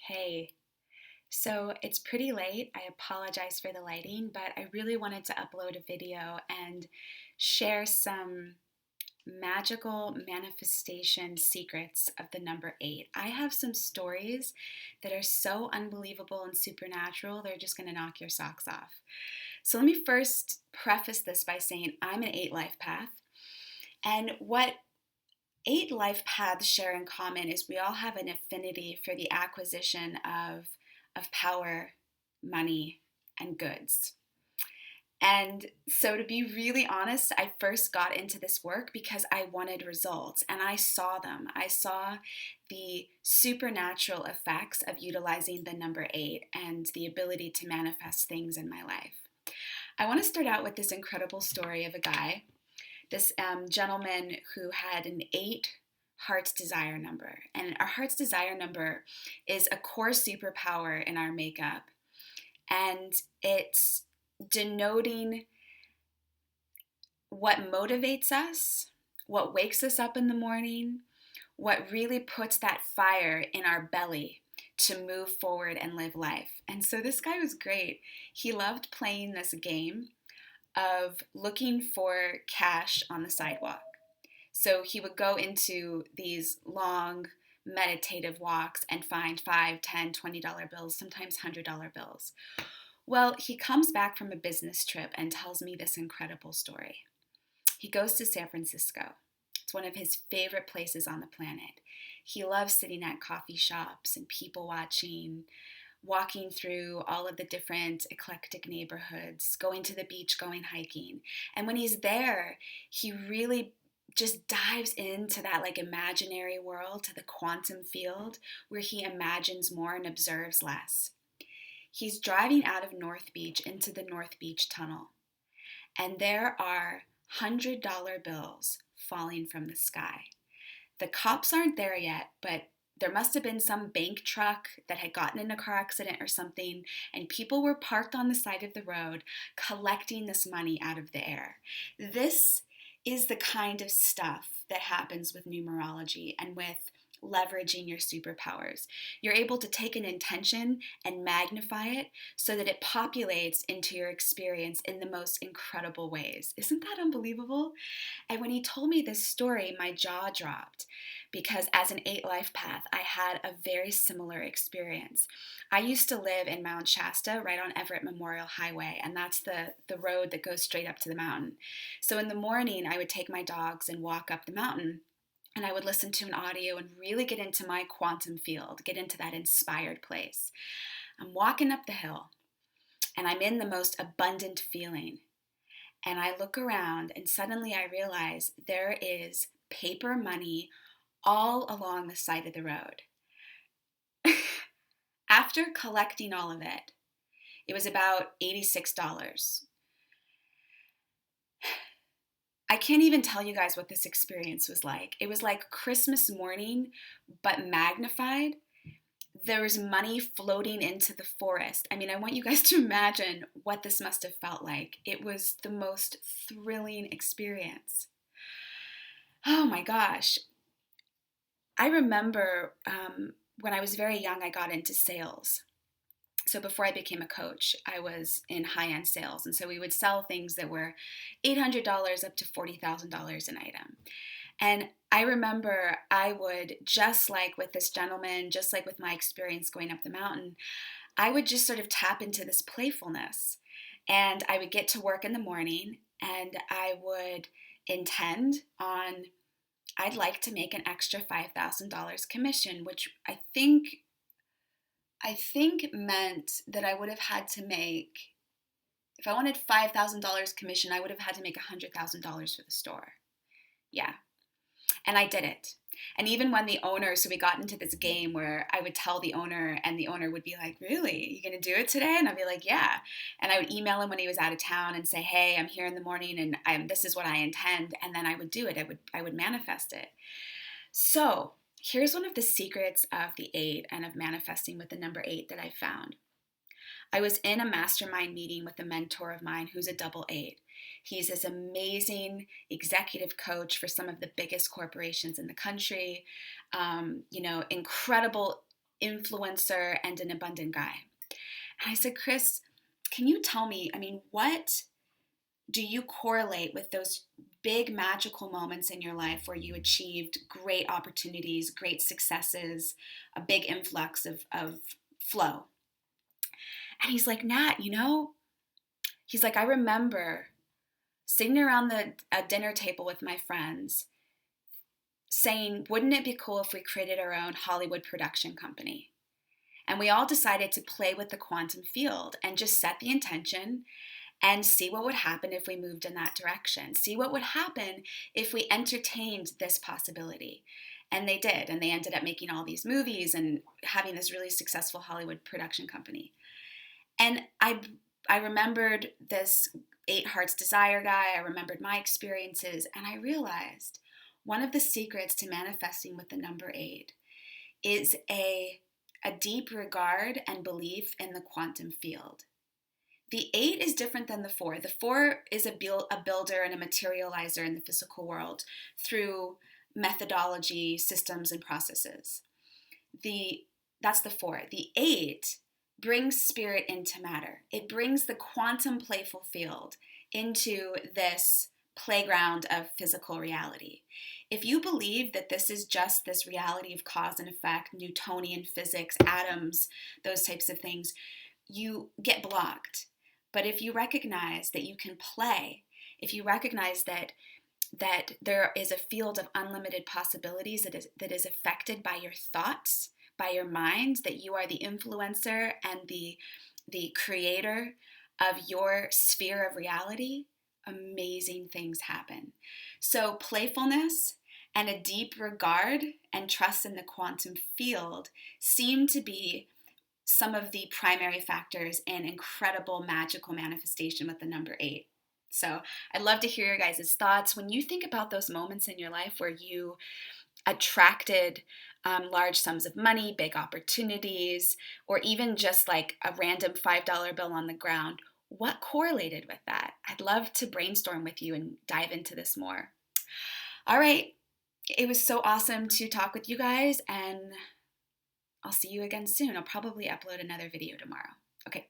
Hey, so it's pretty late. I apologize for the lighting, but I really wanted to upload a video and share some magical manifestation secrets of the number eight. I have some stories that are so unbelievable and supernatural, they're just going to knock your socks off. So let me first preface this by saying I'm an eight life path. And what eight life paths share in common is we all have an affinity for the acquisition of power, money, and goods. And so, to be really honest, I first got into this work because I wanted results and I saw them. I saw the supernatural effects of utilizing the number eight and the ability to manifest things in my life. I want to start out with this incredible story of a guy, this gentleman who had an eight heart's desire number. And our heart's desire number is a core superpower in our makeup. And it's denoting what motivates us, what wakes us up in the morning, what really puts that fire in our belly to move forward and live life. And so this guy was great. He loved playing this game of looking for cash on the sidewalk. So he would go into these long meditative walks and find $5, $10, $20 bills, sometimes $100 bills. Well, he comes back from a business trip and tells me this incredible story. He goes to San Francisco. It's one of his favorite places on the planet. He loves sitting at coffee shops and people watching, walking through all of the different eclectic neighborhoods, going to the beach, going hiking. And when he's there, he really just dives into that like imaginary world, to the quantum field where he imagines more and observes less. He's driving out of North Beach into the North Beach tunnel, and there are $100 bills falling from the sky. The cops aren't there yet, but there must have been some bank truck that had gotten in a car accident or something, and people were parked on the side of the road collecting this money out of the air. This is the kind of stuff that happens with numerology and with leveraging your superpowers. You're able to take an intention and magnify it so that it populates into your experience in the most incredible ways. Isn't that unbelievable? And when he told me this story, my jaw dropped because as an eight life path, I had a very similar experience. I used to live in Mount Shasta, right on Everett Memorial Highway, and that's the road that goes straight up to the mountain. So in the morning, I would take my dogs and walk up the mountain, and I would listen to an audio and really get into my quantum field, get into that inspired place. I'm walking up the hill, and I'm in the most abundant feeling. And I look around, and suddenly I realize there is paper money all along the side of the road. After collecting all of it, it was about $86. I can't even tell you guys what this experience was like. It was like Christmas morning, but magnified. There was money floating into the forest. I mean, I want you guys to imagine what this must have felt like. It was the most thrilling experience. Oh my gosh. I remember when I was very young, I got into sales. So before I became a coach, I was in high-end sales. And so we would sell things that were $800 up to $40,000 an item. And I remember I would, just like with this gentleman, just like with my experience going up the mountain, I would just sort of tap into this playfulness. And I would get to work in the morning and I would intend on, I'd like to make an extra $5,000 commission, which I think meant that I would have had to make, if I wanted $5,000 commission, I would have had to make $100,000 for the store. Yeah. And I did it. And even when the owner, so we got into this game where I would tell the owner and the owner would be like, really? You gonna do it today? And I'd be like, yeah. And I would email him when he was out of town and say, hey, I'm here in the morning and this is what I intend. And then I would do it. I would manifest it. So here's one of the secrets of the eight and of manifesting with the number eight that I found. I was in a mastermind meeting with a mentor of mine who's a double eight. He's this amazing executive coach for some of the biggest corporations in the country, incredible influencer and an abundant guy. And I said, Chris, can you tell me, what do you correlate with those big magical moments in your life where you achieved great opportunities, great successes, a big influx of flow? And he's like, Nat, he's like, I remember sitting around a dinner table with my friends saying, wouldn't it be cool if we created our own Hollywood production company? And we all decided to play with the quantum field and just set the intention and see what would happen if we moved in that direction. See what would happen if we entertained this possibility. And they did. And they ended up making all these movies and having this really successful Hollywood production company. And I remembered this 8 Hearts Desire guy. I remembered my experiences. And I realized one of the secrets to manifesting with the number 8 is a deep regard and belief in the quantum field. The 8 is different than the 4. The 4 is a builder and a materializer in the physical world through methodology, systems, and processes. That's the 4. The 8 brings spirit into matter. It brings the quantum playful field into this playground of physical reality. If you believe that this is just this reality of cause and effect, Newtonian physics, atoms, those types of things, you get blocked. But if you recognize that you can play, if you recognize that there is a field of unlimited possibilities that is affected by your thoughts, by your mind, that you are the influencer and the creator of your sphere of reality, amazing things happen. So playfulness and a deep regard and trust in the quantum field seem to be some of the primary factors in incredible magical manifestation with the number 8. So I'd love to hear your guys' thoughts. When you think about those moments in your life where you attracted large sums of money, big opportunities, or even just like a random $5 bill on the ground, what correlated with that? I'd love to brainstorm with you and dive into this more. All right. It was so awesome to talk with you guys, and I'll see you again soon. I'll probably upload another video tomorrow. Okay,